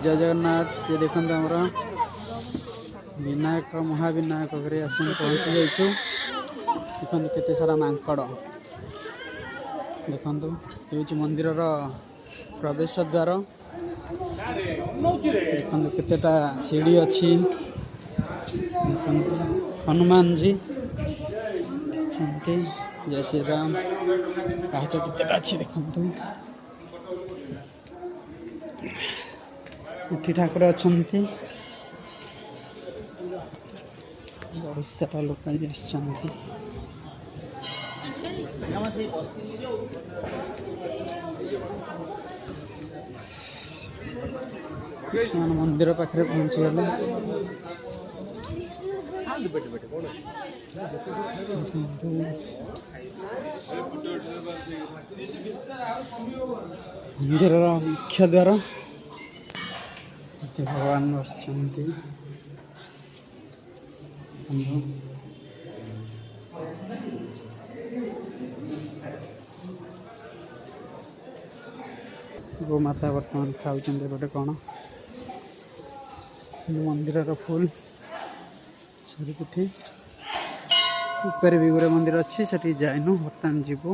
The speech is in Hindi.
जय जगन्नाथ। ये देखते आमर विनायक महाविनायक आसन पहुँची जाइछु। देखो केते सारा मांकड़ देखु ये मंदिर प्रवेश द्वार। देखो केतेटा सीढ़ी अच्छी। हनुमान जी जय श्री राम पाहाच केतेटा अच्छी देखु। एठी ठाकुर अच्छा बहुत सारा लोक मंदिर पाखे पहुँची गले। मंदिर मुख्य द्वार भगवान बस गोमाता बर्तमान खाऊँ गोटे कौन मंदिर फुल चारिपटी ऊपर भी गोटे मंदिर अच्छी से जाइनु बर्तमान जीवु।